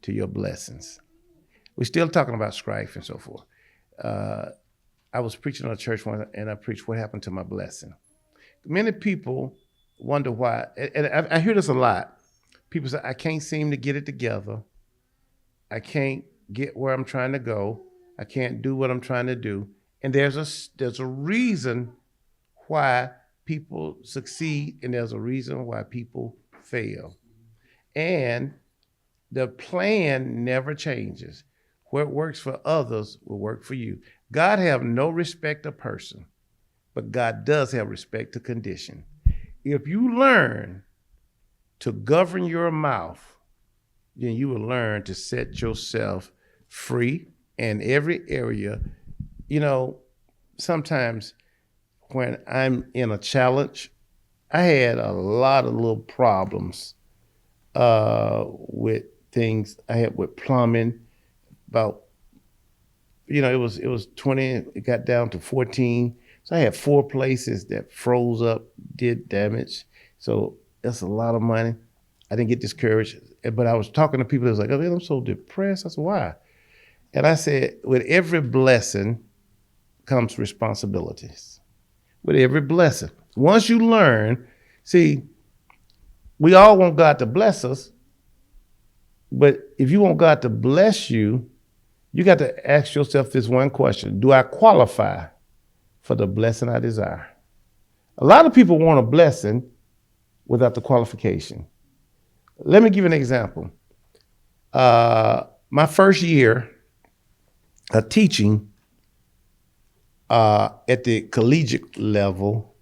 to your blessings. We're still talking about strife and so forth. I was preaching on a church one, and I preached what happened to my blessing. Many people wonder why, and I hear this a lot. People say, I can't seem to get it together. I can't get where I'm trying to go. I can't do what I'm trying to do. And there's a reason why people succeed, and there's a reason why people fail. And the plan never changes. What works for others will work for you. God have no respect of person, but God does have respect to condition. If you learn to govern your mouth, then you will learn to set yourself free in every area. You know, sometimes when I'm in a challenge, I had a lot of little problems with things I had with plumbing. About, it was 20, it got down to 14. So I had 4 places that froze up, did damage. So that's a lot of money. I didn't get discouraged, but I was talking to people that was like, oh, man, I'm so depressed. I said, why? And I said, with every blessing comes responsibilities. With every blessing. Once you learn, see, we all want God to bless us, but if you want God to bless you, you got to ask yourself this one question. Do I qualify for the blessing I desire? A lot of people want a blessing without the qualification. Let me give you an example. My first year of teaching at the collegiate level,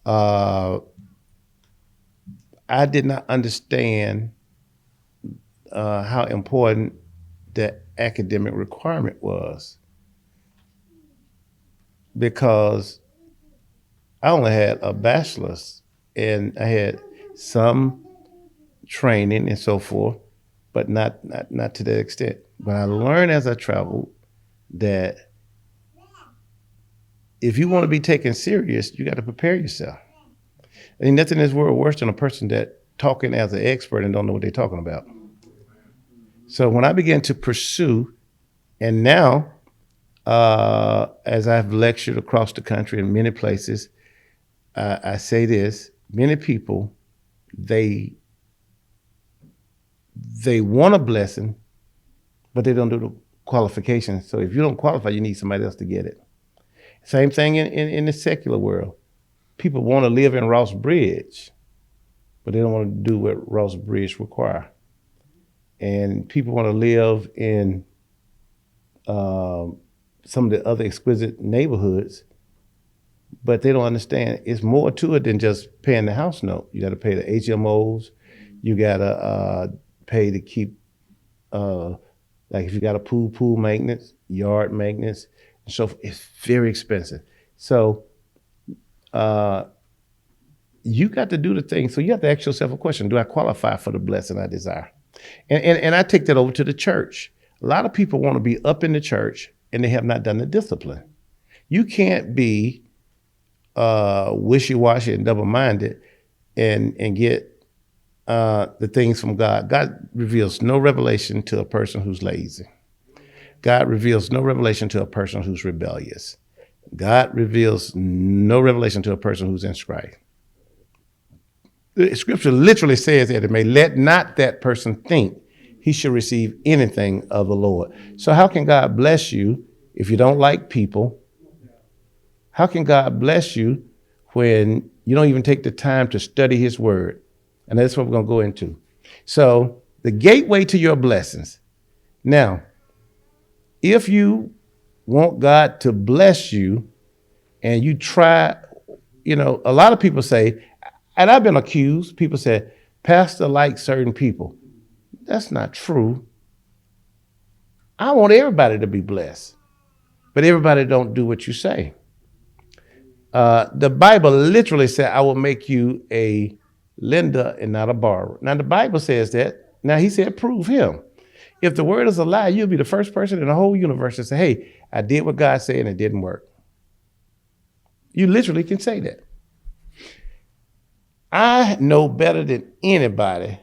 I did not understand how important the academic requirement was, because I only had a bachelor's and I had some training and so forth, but not to that extent. But I learned as I traveled that if you want to be taken serious, you got to prepare yourself. I mean, nothing in this world worse than a person that talking as an expert and don't know what they're talking about. So when I began to pursue, and now as I've lectured across the country in many places, I say this: many people, they want a blessing, but they don't do the qualifications. So if you don't qualify, you need somebody else to get it. Same thing in the secular world. People want to live in Ross Bridge, but they don't want to do what Ross Bridge require. And people want to live in some of the other exquisite neighborhoods, but they don't understand it's more to it than just paying the house note. You got to pay the HMOs. You got to pay to keep, like if you got a pool maintenance, yard maintenance, and so it's very expensive. So you got to do the thing. So you have to ask yourself a question: do I qualify for the blessing I desire? And I take that over to the church. A lot of people want to be up in the church and they have not done the discipline. You can't be wishy-washy and double-minded and get the things from God. God reveals no revelation to a person who's lazy. God reveals no revelation to a person who's rebellious. God reveals no revelation to a person who's in strife. The scripture literally says that it may let not that person think he should receive anything of the Lord. So how can God bless you if you don't like people? How can God bless you when you don't even take the time to study his word? And that's what we're going to go into. So the gateway to your blessings. Now, if you want God to bless you and you try, a lot of people say, and I've been accused, people say, Pastor likes certain people. That's not true. I want everybody to be blessed, but everybody don't do what you say. The Bible literally said, I will make you a lender and not a borrower. Now, the Bible says that. Now, he said, prove him. If the word is a lie, you'll be the first person in the whole universe to say, hey, I did what God said and it didn't work. You literally can say that. I know better than anybody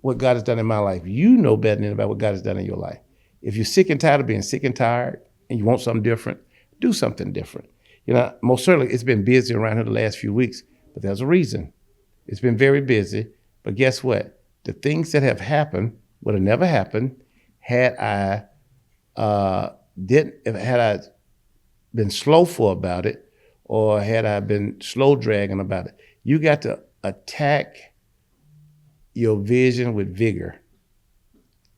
what God has done in my life. You know better than anybody what God has done in your life. If you're sick and tired of being sick and tired and you want something different, do something different. Most certainly it's been busy around here the last few weeks, but there's a reason. It's been very busy, but guess what? The things that have happened would have never happened had I had I been slowful about it, or had I been slow dragging about it. You got to attack your vision with vigor,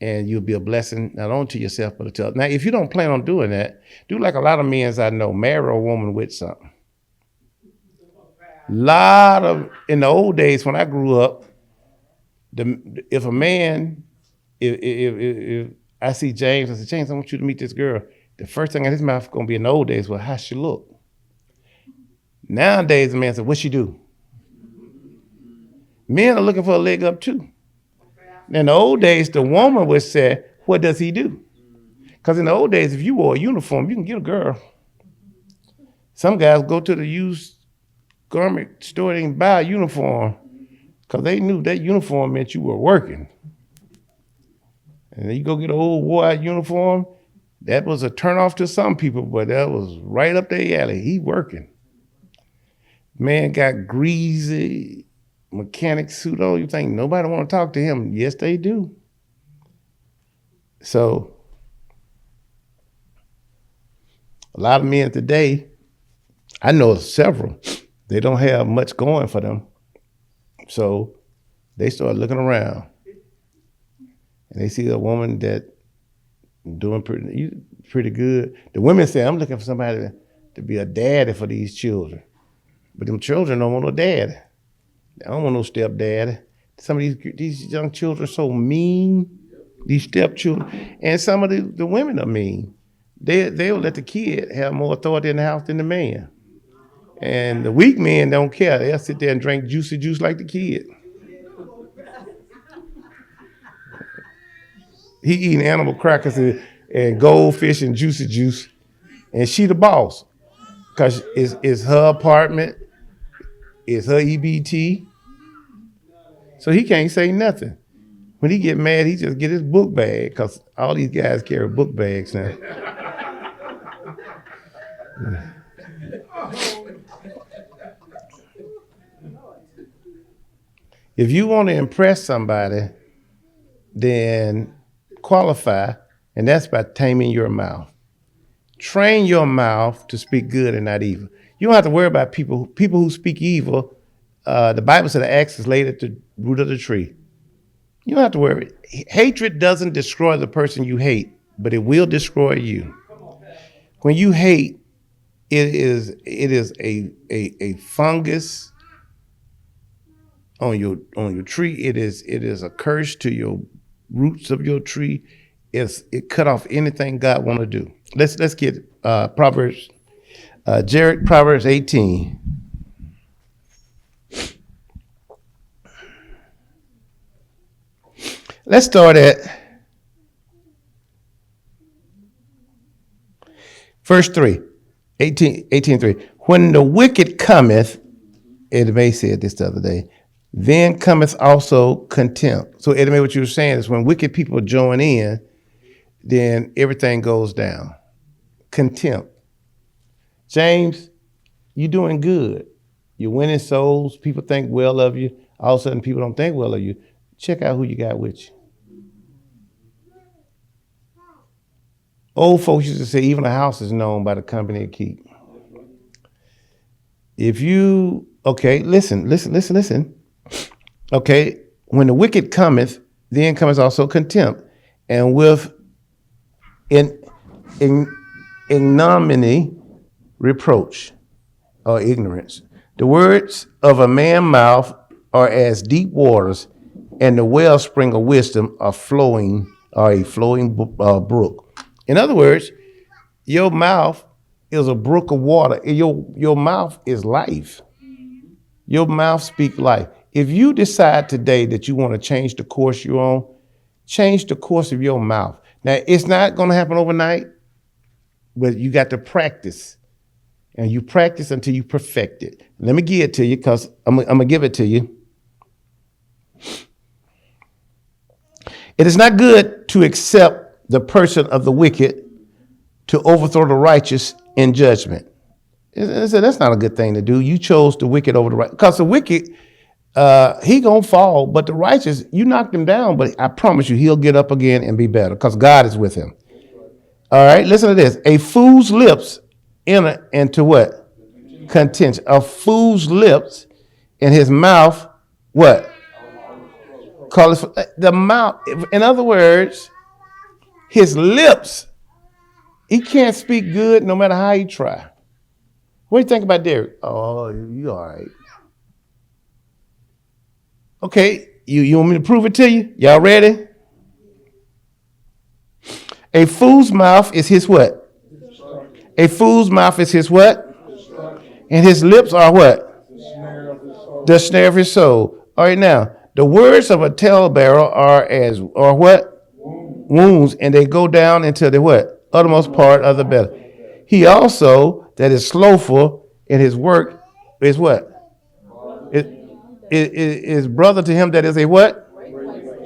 and you'll be a blessing not only to yourself but to others. Now, if you don't plan on doing that, do like a lot of men I know, marry a woman with something. In the old days when I grew up, if a man, if I see James, I say, James, I want you to meet this girl. The first thing in his mouth going to be in the old days was, how she look? Nowadays, the man says, what she do? Men are looking for a leg up too. In the old days, the woman would say, what does he do? Because in the old days, if you wore a uniform, you can get a girl. Some guys go to the used garment store and buy a uniform because they knew that uniform meant you were working. And then you go get an old wore-out uniform, that was a turnoff to some people, but that was right up their alley. He working. Man got greasy mechanic suit on. You think nobody want to talk to him? Yes, they do. So a lot of men today, I know several, they don't have much going for them. So they start looking around and they see a woman that doing pretty good. The women say, I'm looking for somebody to be a daddy for these children. But them children don't want no daddy. I don't want no stepdaddy. Some of these young children are so mean, these stepchildren. And some of the women are mean. They'll let the kid have more authority in the house than the man. And the weak men don't care. They'll sit there and drink juicy juice like the kid. He eating animal crackers and goldfish and juicy juice. And she the boss. Because it's her apartment. It's her EBT. So he can't say nothing. When he get mad, he just get his book bag, because all these guys carry book bags now. If you want to impress somebody, then qualify, and that's by taming your mouth. Train your mouth to speak good and not evil. You don't have to worry about people who speak evil. The Bible said the axe is laid at the root of the tree. You don't have to worry. Hatred doesn't destroy the person you hate, but it will destroy you. When you hate, it is a fungus on your tree. It is a curse to your roots of your tree. It cut off anything God want to do. Let's get Proverbs. Jared, Proverbs 18. Let's start at verse 3, 18:3. When the wicked cometh, Eddie May said this the other day, then cometh also contempt. So Eddie May, what you were saying is when wicked people join in, then everything goes down. Contempt. James, you're doing good. You're winning souls. People think well of you. All of a sudden, people don't think well of you. Check out who you got with you. Old folks used to say, even a house is known by the company it keeps. Listen. Okay, when the wicked cometh, then cometh also contempt, and with ignominy, reproach, or ignorance. The words of a man's mouth are as deep waters, and the wellspring of wisdom are a flowing brook. In other words, your mouth is a brook of water. Your mouth is life. Your mouth speaks life. If you decide today that you want to change the course you're on, change the course of your mouth. Now, it's not going to happen overnight, but you got to practice. And you practice until you perfect it. Let me give it to you, because I'm going to give it to you. It is not good to accept the person of the wicked to overthrow the righteous in judgment. That's not a good thing to do. You chose the wicked over the right, because the wicked, he gonna fall, but the righteous, you knocked him down, but I promise you, he'll get up again and be better, because God is with him. All right, listen to this. A fool's lips enter into what? Contention. A fool's lips in his mouth, what? Call it the mouth. In other words, his lips, he can't speak good no matter how he try. What do you think about Derek? Oh, you all right. Okay, you want me to prove it to you? Y'all ready? A fool's mouth is his what? A fool's mouth is his what? And his lips are what? The snare of his soul. All right, now, the words of a talebearer are what? Wounds, and they go down into the what? Uttermost part of the belly. He also that is slowful in his work is what? Is brother to him that is a what?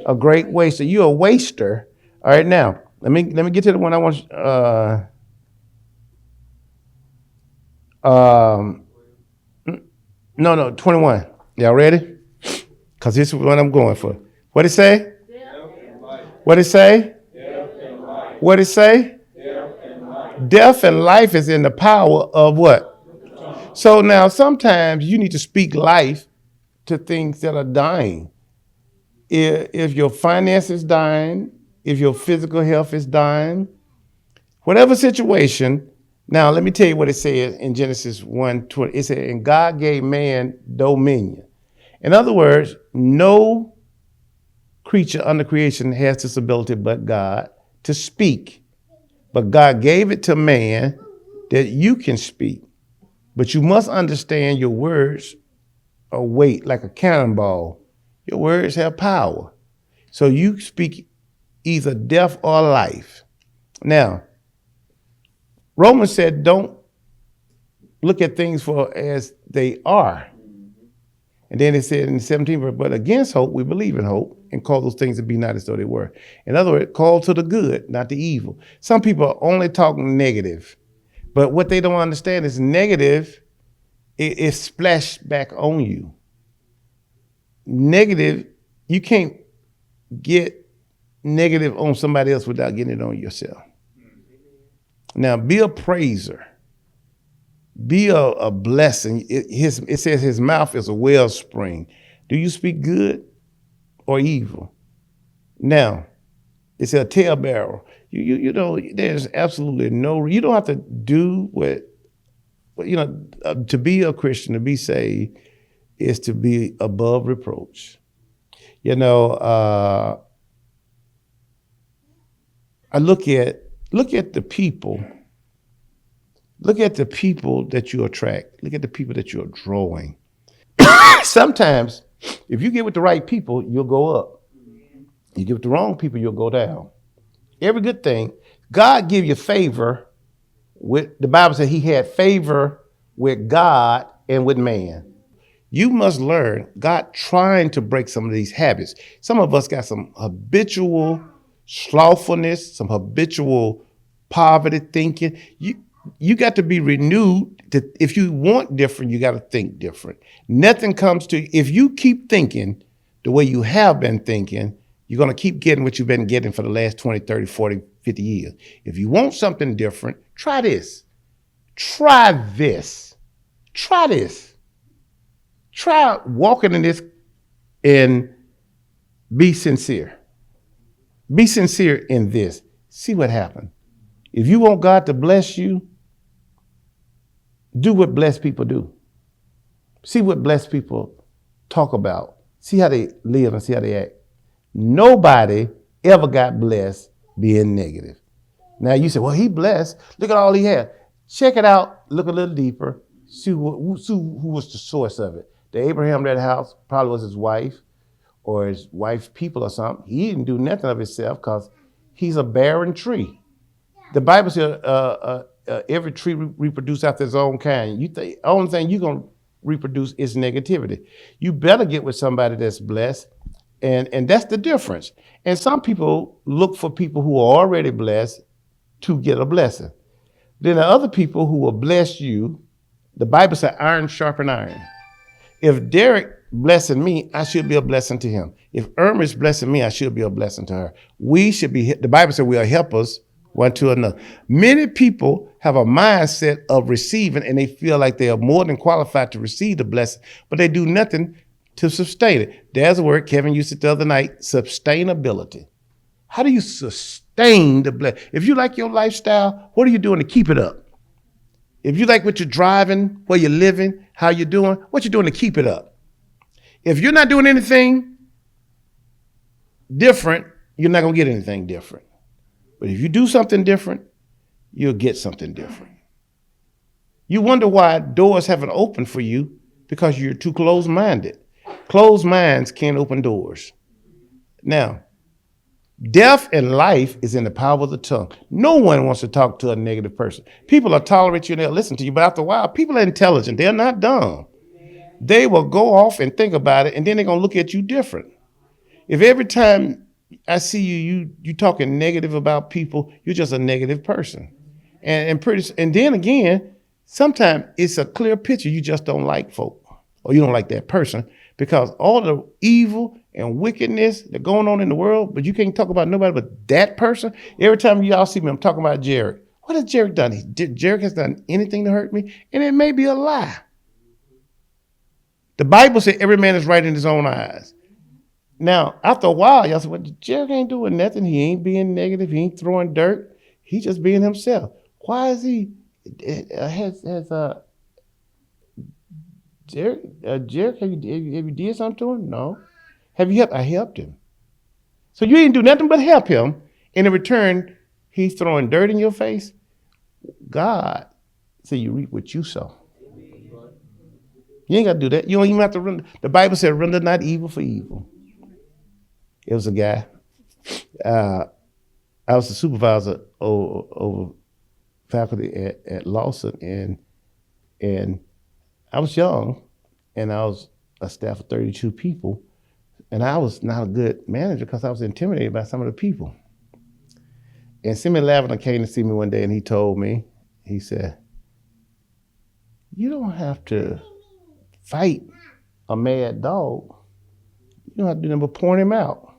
A great waster. You're a waster. All right, now let me get to the one I want. No, 21. Y'all ready? Because this is what I'm going for. What it say? What it say? What it say? Death and life is in the power of what? So now sometimes you need to speak life to things that are dying. If your finance is dying, if your physical health is dying, whatever situation. Now let me tell you what it says in Genesis 1:20. It said, and God gave man dominion. In other words, no creature under creation has this ability but God to speak. But God gave it to man that you can speak. But you must understand your words are weight like a cannonball. Your words have power. So you speak either death or life. Now, Romans said, don't look at things for as they are. And then it said in the 17th verse, but against hope, we believe in hope and call those things to be not as though they were. In other words, call to the good, not the evil. Some people are only talking negative, but what they don't understand is negative, it splashed back on you. Negative, you can't get negative on somebody else without getting it on yourself. Now, be a praiser. Be a blessing. It says his mouth is a wellspring. Do you speak good or evil? Now, it's a talebearer. You know, there's absolutely no, you don't have to do what to be a Christian, to be saved, is to be above reproach. You know, I look at the people. Look at the people that you attract. Look at the people that you're drawing. Sometimes, if you get with the right people, you'll go up. You get with the wrong people, you'll go down. Every good thing, God give you favor with, the Bible said he had favor with God and with man. You must learn, God trying to break some of these habits. Some of us got some habitual slothfulness, some habitual poverty thinking. You got to be renewed. If you want different, you got to think different. Nothing comes to, if you keep thinking the way you have been thinking, you're going to keep getting what you've been getting for the last 20, 30, 40, 50 years. If you want something different, try this. Try this. Try this. Try walking in this and be sincere. Be sincere in this. See what happens. If you want God to bless you, do what blessed people do. See what blessed people talk about. See how they live and see how they act. Nobody ever got blessed being negative. Now you say, well, he blessed. Look at all he had. Check it out. Look a little deeper. See who was the source of it. The Abraham that house probably was his wife or his wife's people or something. He didn't do nothing of himself because he's a barren tree. The Bible says every tree reproduces after its own kind. The only thing you're going to reproduce is negativity. You better get with somebody that's blessed And that's the difference. And some people look for people who are already blessed to get a blessing. Then there are other people who will bless you. The Bible says iron sharpen iron. If Derek blessing me, I should be a blessing to him. If Irma is blessing me, I should be a blessing to her. We should be, the Bible says we are helpers one to another. Many people have a mindset of receiving and they feel like they are more than qualified to receive the blessing, but they do nothing to sustain it. There's a word Kevin used it the other night, sustainability. How do you sustain the blessing? If you like your lifestyle, what are you doing to keep it up? If you like what you're driving, where you're living, how you're doing, what you're doing to keep it up. If you're not doing anything different, you're not going to get anything different. But if you do something different, you'll get something different. You wonder why doors haven't opened for you because you're too closed-minded. Closed minds can't open doors. Now, death and life is in the power of the tongue. No one wants to talk to a negative person. People will tolerate you and they'll listen to you, but after a while, people are intelligent. They're not dumb. They will go off and think about it, and then they're going to look at you different. If every time I see you talking negative about people, you're just a negative person. And then again, sometimes it's a clear picture. You just don't like folk, or you don't like that person, because all the evil and wickedness that's going on in the world, but you can't talk about nobody but that person. Every time y'all see me, I'm talking about Jared. What has Jared done? Jared has done anything to hurt me? And it may be a lie. The Bible said every man is right in his own eyes. Now, after a while, y'all say, well, Jared ain't doing nothing. He ain't being negative. He ain't throwing dirt. He's just being himself. Why is he, Jared, have you did something to him? No. Have you helped? I helped him. So you didn't do nothing but help him. And in return, he's throwing dirt in your face. God said you reap what you sow. You ain't got to do that. You don't even have to run. The Bible said, render not evil for evil. It was a guy. I was the supervisor over faculty at Lawson, and I was young, and I was a staff of 32 people, and I was not a good manager because I was intimidated by some of the people. And Simeon Lavender came to see me one day, and he told me, he said, you don't have to fight a mad dog. You don't have to do nothing but point him out.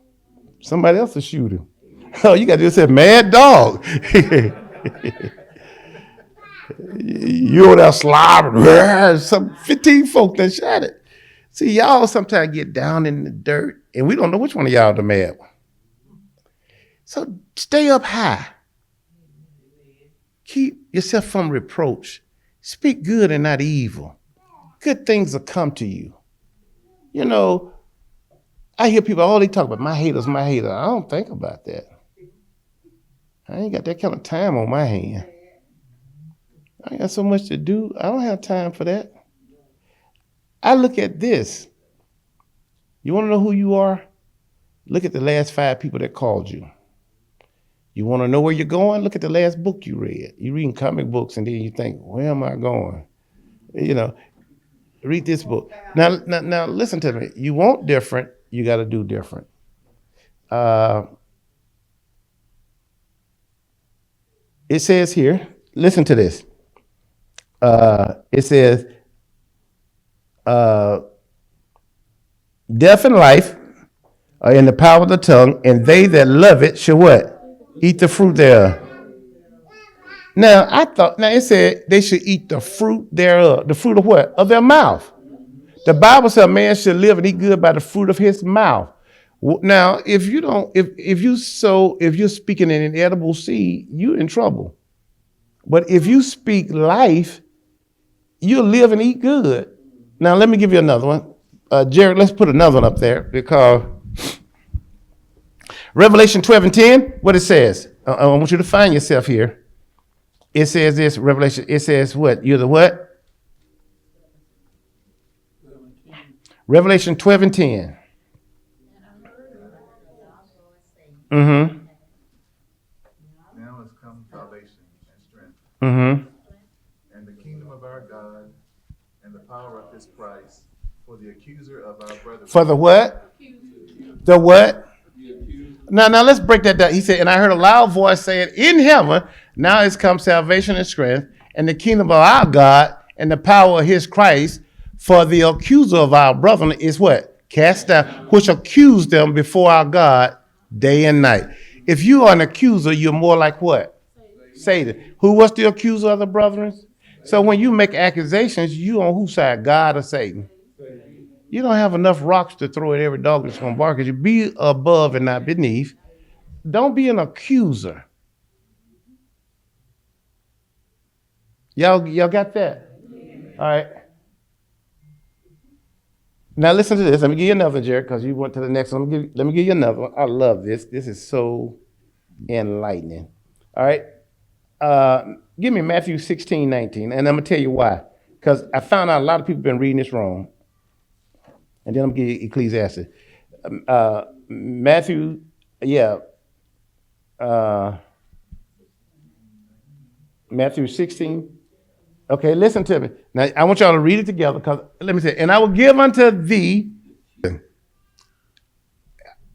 Somebody else will shoot him. Oh, you got to just say, mad dog. You over there slobbering. Some 15 folk that shot it. See, y'all sometimes get down in the dirt, and we don't know which one of y'all the mad one. So stay up high. Keep yourself from reproach. Speak good and not evil. Good things will come to you. You know, I hear people, oh, they talk about my haters, my hater. I don't think about that. I ain't got that kind of time on my hand. I ain't got so much to do. I don't have time for that. I look at this. You want to know who you are? Look at the last 5 people that called you. You want to know where you're going? Look at the last book you read. You're reading comic books, and then you think, where am I going? You know, read this book. Now, listen to me. You want different, you got to do different. It says here, listen to this. It says, death and life are in the power of the tongue, and they that love it shall what? Eat the fruit thereof. Now, it said they should eat the fruit thereof. The fruit of what? Of their mouth. The Bible says a man should live and eat good by the fruit of his mouth. Now, if you're speaking in an edible seed, you're in trouble. But if you speak life, you'll live and eat good. Now, let me give you another one. Jared, let's put another one up there, because Revelation 12 and 10, what it says. I want you to find yourself here. It says this, Revelation, it says what? You're the what? Revelation 12 and 10. Mm-hmm. Now has come salvation and strength, Mm-hmm. and the kingdom of our God, and the power of his Christ, for the accuser of our brethren. For the what? The what? Now let's break that down. He said, and I heard a loud voice saying, in heaven, now is come salvation and strength, and the kingdom of our God, and the power of his Christ, for the accuser of our brethren is what? Cast down, which accuse them before our God day and night. If you are an accuser, you're more like what? Satan. Who was the accuser of the brethren? So when you make accusations, you on whose side, God or Satan? You don't have enough rocks to throw at every dog that's going to bark at you. Be above and not beneath. Don't be an accuser. Y'all got that? All right. Now listen to this. Let me give you another, Jared, because you went to the next one. Let me give you another one. I love this. This is so enlightening. All right. Give me Matthew 16:19, and I'm going to tell you why. Because I found out a lot of people have been reading this wrong. And then I'm going to give you Ecclesiastes. Matthew, Matthew 16. Okay, listen to me. Now, I want y'all to read it together because let me say, and I will give unto thee.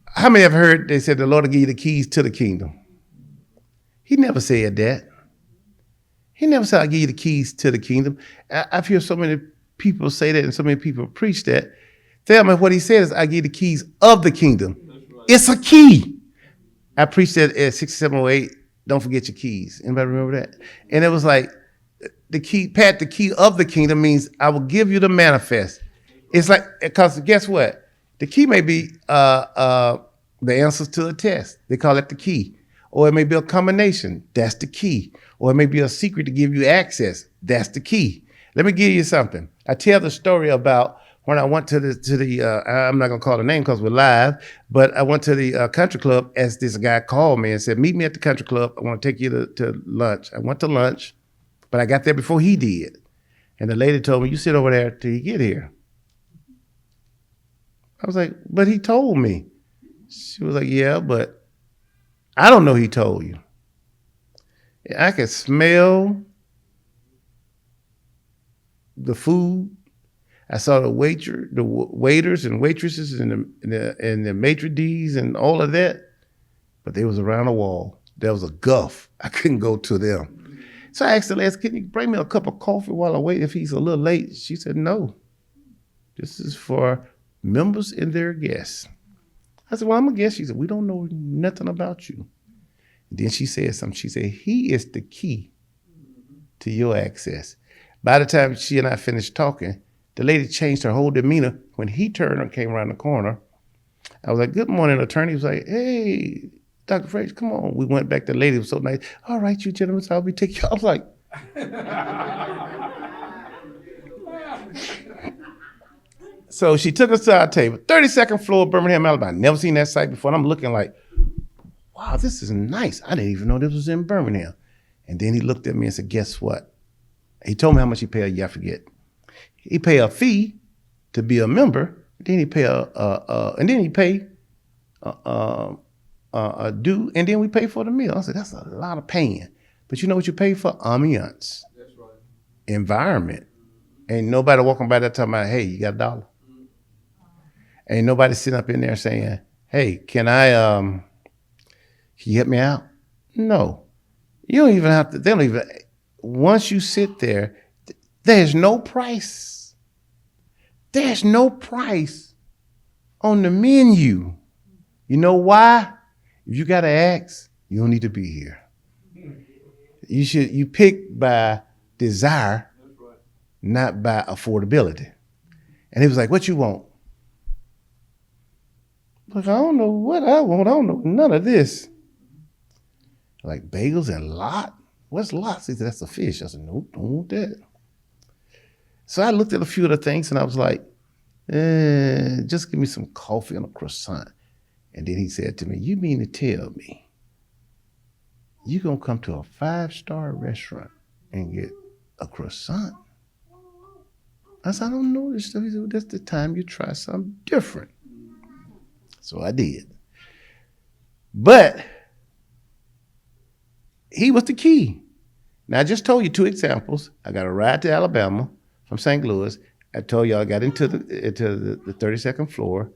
How many have heard they said the Lord will give you the keys to the kingdom? He never said that. He never said, I'll give you the keys to the kingdom. I've heard so many people say that and so many people preach that. Tell me what he said is, I give you the keys of the kingdom. Right. It's a key. I preached that at 6708. Don't forget your keys. Anybody remember that? And it was like, the key, Pat, the key of the kingdom means I will give you the manifest. It's like, because guess what? The key may be the answers to a test. They call it the key. Or it may be a combination. That's the key. Or it may be a secret to give you access. That's the key. Let me give you something. I tell the story about when I went to the I'm not going to call the name because we're live, but I went to the country club as this guy called me and said, meet me at the country club. I want to take you to lunch. I went to lunch, but I got there before he did. And the lady told me, you sit over there till you get here. I was like, but he told me. She was like, yeah, but I don't know he told you. I could smell the food. I saw the waiters and waitresses and the maitre d's and all of that, but they was around the wall. There was a gulf. I couldn't go to them. So I asked the lady, can you bring me a cup of coffee while I wait if he's a little late? She said, no. This is for members and their guests. I said, well, I'm a guest. She said, we don't know nothing about you. And then she said something. She said, he is the key to your access. By the time she and I finished talking, the lady changed her whole demeanor. When he turned and came around the corner, I was like, good morning, attorney. He was like, hey, Dr. Frazier, come on. We went back. The lady was so nice. All right, you gentlemen, so I'll be taking you. I was like, so she took us to our table, 32nd floor, Birmingham, Alabama. Never seen that site before. And I'm looking like, wow, this is nice. I didn't even know this was in Birmingham. And then he looked at me and said, guess what? He told me how much he paid. Yeah, I forget. He pay a fee to be a member. Then he pay a due, and then we pay for the meal. I said, that's a lot of paying. But you know what you pay for? Ambiance. That's right. Environment. Ain't nobody walking by that talking about, hey, you got $1. Ain't nobody sitting up in there saying, hey, can you help me out? No. You don't even have to, they don't even, once you sit there, there's no price. There's no price on the menu. You know why? If you got to ask, you don't need to be here. You pick by desire, not by affordability. And he was like, what you want? Like, I don't know what I want. I don't know none of this. Like bagels and lot? What's lot? He said, that's a fish. I said, nope, don't want that. So I looked at a few of the things and I was like, just give me some coffee and a croissant. And then he said to me, you mean to tell me you're going to come to a 5-star restaurant and get a croissant? I said, I don't know this stuff. He said, well, that's the time you try something different. So I did. But he was the key. Now, I just told you 2 examples. I got a ride to Alabama from St. Louis. I told you I got into the 32nd floor.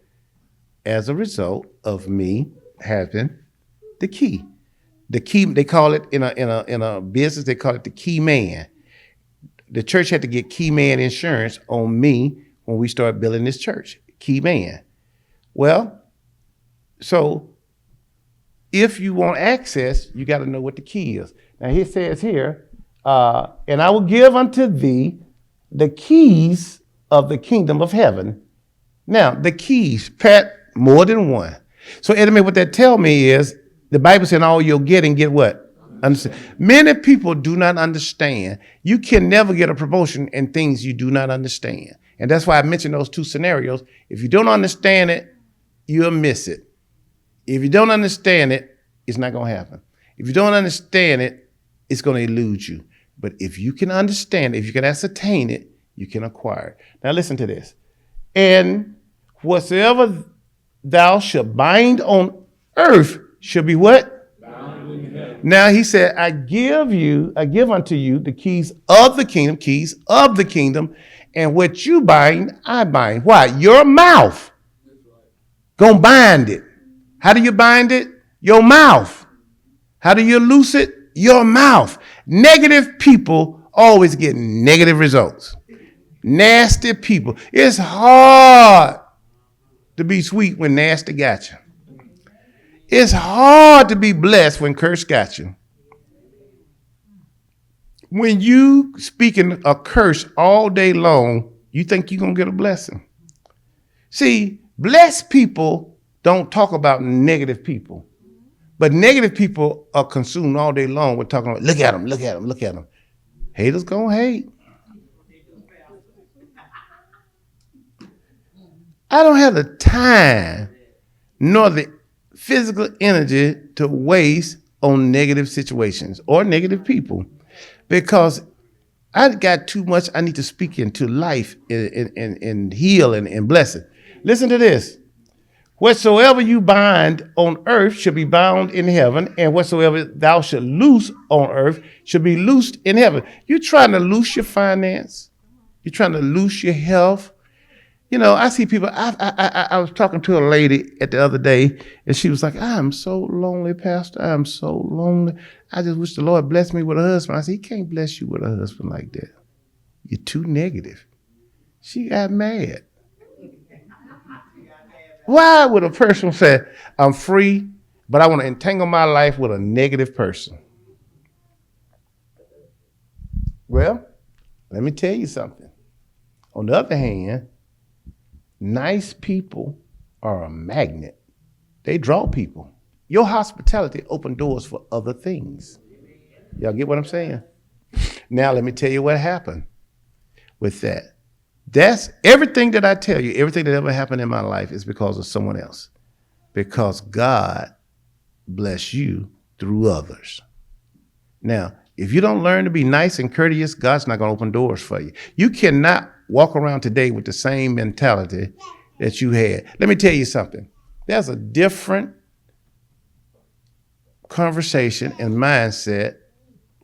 as a result of me having the key. The key, they call it in a business, they call it the key man. The church had to get key man insurance on me when we started building this church. Key man. Well, so if you want access, you got to know what the key is. Now he says here, and I will give unto thee the keys of the kingdom of heaven. Now, the keys, Pat, more than one. So, enemy, what that tell me is the Bible said all you'll get and get what? Understand. Many people do not understand. You can never get a promotion in things you do not understand. And that's why I mentioned those two scenarios. If you don't understand it, you'll miss it. If you don't understand it, it's not going to happen. If you don't understand it, it's going to elude you. But if you can understand it, if you can ascertain it, you can acquire it. Now listen to this. And whatsoever thou shalt bind on earth shall be what? Bound in heaven. Now he said, I give unto you the keys of the kingdom, and what you bind, I bind. Why? Your mouth. Gonna bind it. How do you bind it? Your mouth. How do you loose it? Your mouth. Negative people always get negative results. Nasty people. It's hard to be sweet when nasty got you. It's hard to be blessed when curse got you. When you speaking a curse all day long, you think you're going to get a blessing. See, blessed people don't talk about negative people. But negative people are consumed all day long with talking about, look at them, look at them, look at them. Haters gonna hate. I don't have the time nor the physical energy to waste on negative situations or negative people because I got too much I need to speak into life and heal and bless it. Listen to this. Whatsoever you bind on earth shall be bound in heaven, and whatsoever thou shalt loose on earth shall be loosed in heaven. You're trying to loose your finance. You're trying to loose your health. You know, I see people. I was talking to a lady at the other day, and she was like, "I'm so lonely, Pastor. I'm so lonely. I just wish the Lord blessed me with a husband." I said, "He can't bless you with a husband like that. You're too negative." She got mad. Why would a person say, I'm free, but I want to entangle my life with a negative person? Well, let me tell you something. On the other hand, nice people are a magnet. They draw people. Your hospitality opens doors for other things. Y'all get what I'm saying? Now, let me tell you what happened with that. That's everything that I tell you, everything that ever happened in my life is because of someone else. Because God bless you through others. Now, if you don't learn to be nice and courteous, God's not going to open doors for you. You cannot walk around today with the same mentality that you had. Let me tell you something. There's a different conversation and mindset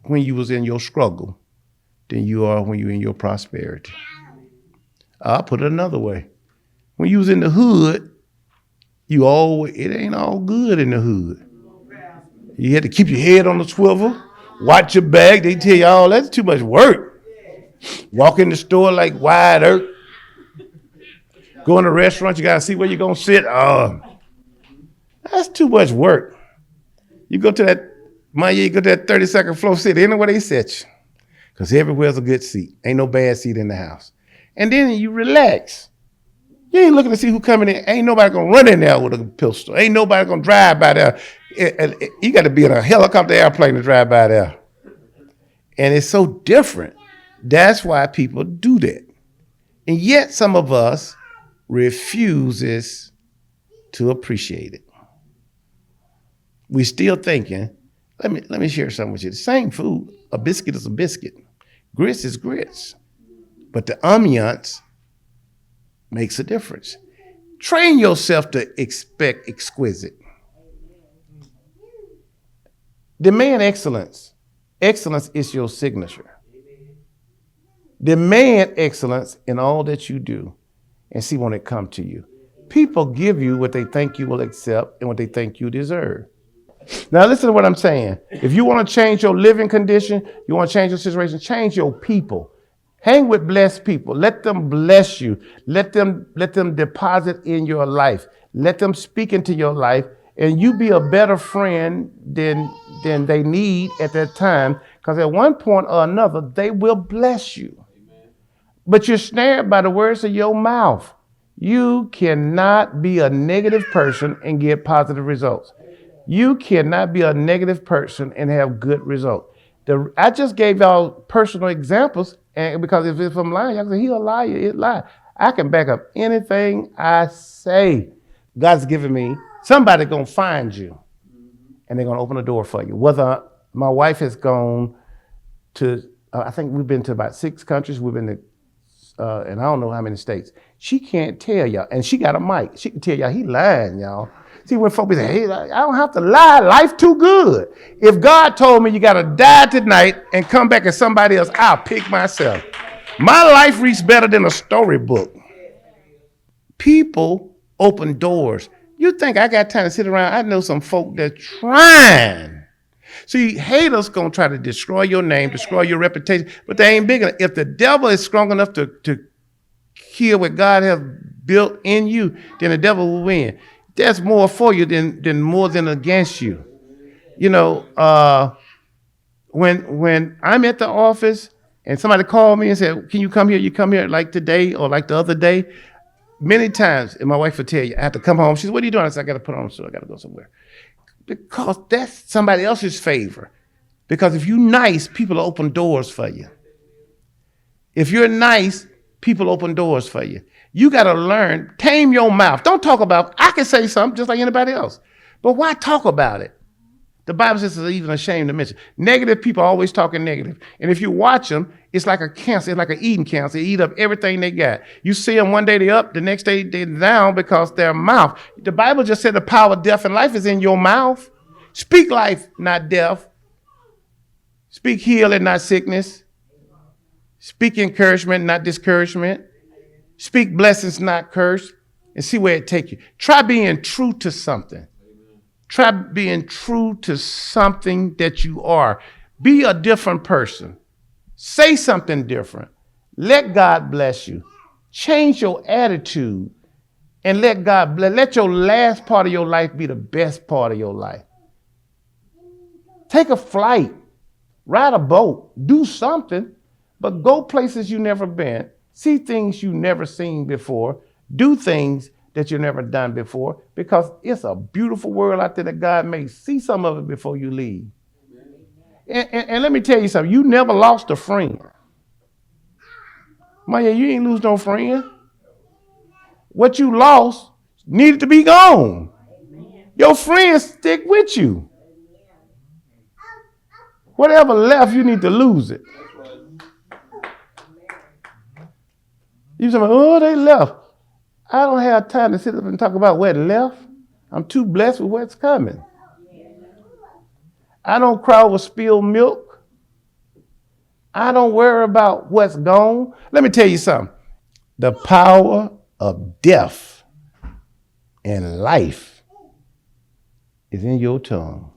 when you was in your struggle than you are when you're in your prosperity. I'll put it another way. When you was in the hood, it ain't all good in the hood. You had to keep your head on the swivel, watch your back. They tell you, oh, that's too much work. Walk in the store like wide earth. Go in a restaurant, you got to see where you're going to sit. Oh, that's too much work. You go to that 32nd floor seat, ain't know where they set you. Because everywhere's a good seat. Ain't no bad seat in the house. And then you relax. You ain't looking to see who coming in. Ain't nobody gonna run in there with a pistol. Ain't nobody gonna drive by there. You got to be in a helicopter airplane to drive by there. And it's so different. That's why people do that. And yet some of us refuses to appreciate it. We still thinking, let me share something with you. The same food, a biscuit is a biscuit. Grits is grits. But the ambiance makes a difference. Train yourself to expect exquisite. Demand excellence. Excellence is your signature. Demand excellence in all that you do and see when it comes to you. People give you what they think you will accept and what they think you deserve. Now, listen to what I'm saying. If you want to change your living condition, you want to change your situation, change your people. Hang with blessed people. Let them bless you. Let them deposit in your life. Let them speak into your life, and you be a better friend than they need at that time. Because at one point or another, they will bless you. But you're snared by the words of your mouth. You cannot be a negative person and get positive results. You cannot be a negative person and have good results. I just gave y'all personal examples, and because if I'm lying, y'all say, he a liar, it lie. I can back up anything I say. God's given me, somebody gonna find you, and they're gonna open the door for you. Whether my wife has gone to, I think we've been to about 6 countries. We've been to and I don't know how many states. She can't tell y'all, and she got a mic. She can tell y'all he lying, y'all. See, when folks say, hey, I don't have to lie. Life too good. If God told me you got to die tonight and come back as somebody else, I'll pick myself. My life reads better than a storybook. People open doors. You think I got time to sit around? I know some folk that trying. See, haters gonna try to destroy your name, destroy your reputation, but they ain't big enough. If the devil is strong enough to kill what God has built in you, then the devil will win. That's more for you than more than against you. You know, when I'm at the office and somebody called me and said, "Can you come here?" You come here like today or like the other day. Many times, and my wife will tell you, I have to come home. She said, "What are you doing?" I said, "I got to put on a suit. I got to go somewhere." Because that's somebody else's favor. Because if you're nice, people open doors for you. If you're nice, people open doors for you. You got to learn, tame your mouth. Don't talk about, I can say something just like anybody else. But why talk about it? The Bible says it's even ashamed to mention. Negative people are always talking negative. And if you watch them, it's like a cancer. It's like an eating cancer. They eat up everything they got. You see them one day they up, the next day they're down because their mouth. The Bible just said the power of death and life is in your mouth. Speak life, not death. Speak healing, not sickness. Speak encouragement, not discouragement. Speak blessings, not curse. And see where it takes you. Try being true to something. Try being true to something that you are. Be a different person. Say something different. Let God bless you. Change your attitude and let God bless. Let your last part of your life be the best part of your life. Take a flight, ride a boat, do something, but go places you never been, see things you never seen before, do things that you've never done before, because it's a beautiful world out there that God made. See some of it before you leave. And let me tell you something. You never lost a friend. Maya, you ain't lose no friend. What you lost needed to be gone. Your friends stick with you. Whatever left, you need to lose it. You say, oh, they left. I don't have time to sit up and talk about what left. I'm too blessed with what's coming. I don't cry over spilled milk. I don't worry about what's gone. Let me tell you something. The power of death and life is in your tongue.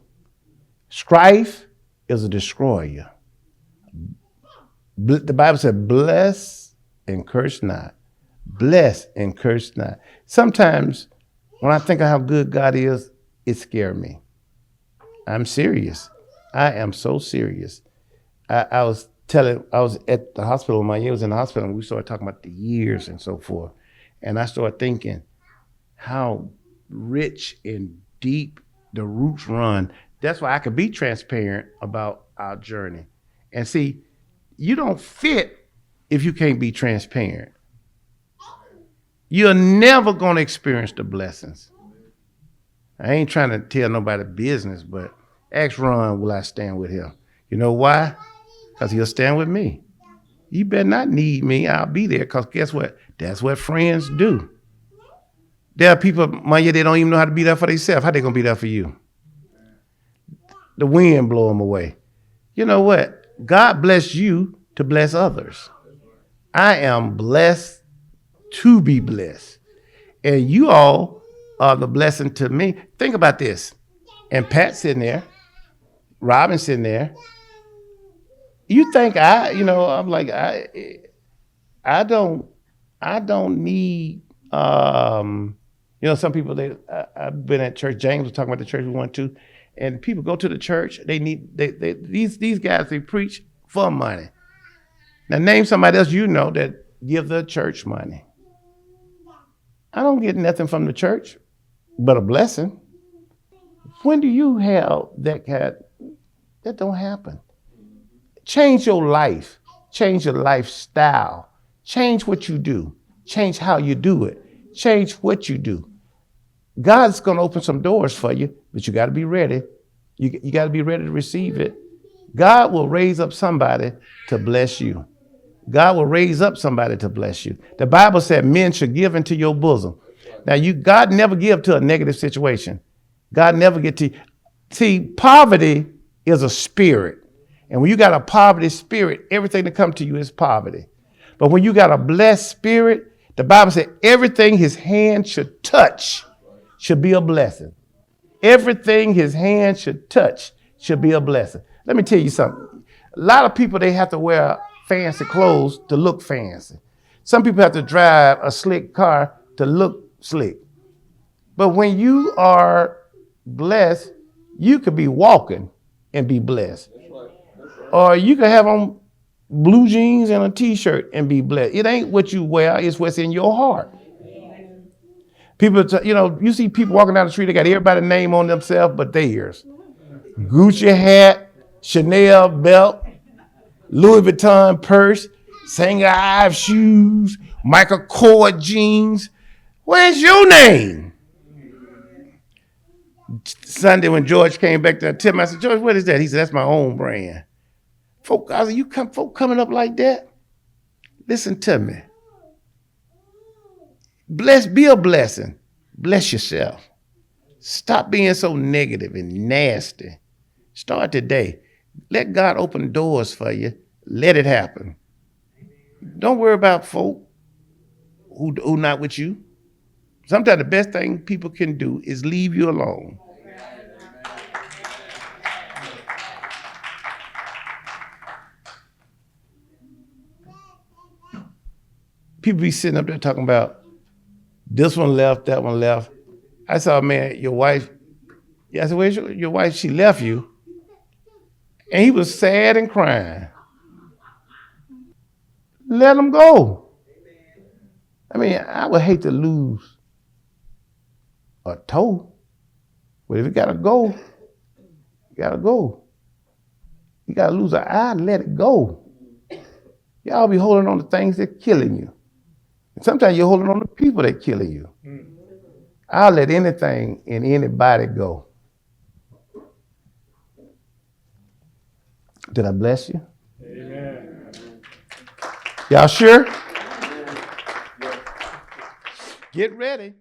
Strife is a destroyer. The Bible said, bless and curse not. Bless and curse not. Sometimes when I think of how good God is, it scares me. I'm serious. I am so serious. I was at the hospital. My year was in the hospital, and we started talking about the years and so forth. And I started thinking how rich and deep the roots run. That's why I could be transparent about our journey. And see, you don't fit if you can't be transparent. You're never going to experience the blessings. I ain't trying to tell nobody business, but ask Ron, will I stand with him? You know why? Because he'll stand with me. You better not need me. I'll be there, because guess what? That's what friends do. There are people, Maya, they don't even know how to be there for themselves. How they going to be there for you? The wind blow them away. You know what? God bless you to bless others. I am blessed to be blessed. And you all are the blessing to me. Think about this. And Pat's sitting there, Robin's sitting there. You think I'm like, I don't need, some people, I've been at church. James was talking about the church we went to, and people go to the church. These guys, they preach for money. Now name somebody else that give the church money. I don't get nothing from the church but a blessing. When do you have that kind? That don't happen. Change your life. Change your lifestyle. Change what you do. Change how you do it. Change what you do. God's going to open some doors for you, but you got to be ready. You got to be ready to receive it. God will raise up somebody to bless you. God will raise up somebody to bless you. The Bible said men should give into your bosom. Now, God never give to a negative situation. God never get to. See, poverty is a spirit. And when you got a poverty spirit, everything that comes to you is poverty. But when you got a blessed spirit, the Bible said everything his hand should touch should be a blessing. Everything his hand should touch should be a blessing. Let me tell you something. A lot of people, they have to wear fancy clothes to look fancy. Some people have to drive a slick car to look slick. But when you are blessed, you could be walking and be blessed. Or you could have on blue jeans and a t-shirt and be blessed. It ain't what you wear, it's what's in your heart. People, you see people walking down the street, they got everybody's name on themselves but theirs. Gucci hat, Chanel belt, Louis Vuitton purse, Saint Ives shoes, Michael Kors jeans. Where's your name? Sunday when George came back to tell me, I said, George, what is that? He said, that's my own brand. Folk, I said, folk coming up like that? Listen to me. Be a blessing. Bless yourself. Stop being so negative and nasty. Start today. Let God open doors for you. Let it happen. Don't worry about folk who not with you. Sometimes the best thing people can do is leave you alone. People be sitting up there talking about this one left, that one left. I saw, man, your wife. I said, where's your wife? She left you. And he was sad and crying. Let him go. I mean, I would hate to lose a toe. But if you gotta go, you gotta go. You gotta lose an eye, let it go. Y'all be holding on to things that are killing you. And sometimes you're holding on to people that are killing you. I'll let anything and anybody go. Did I bless you? Amen. Y'all sure? Get ready.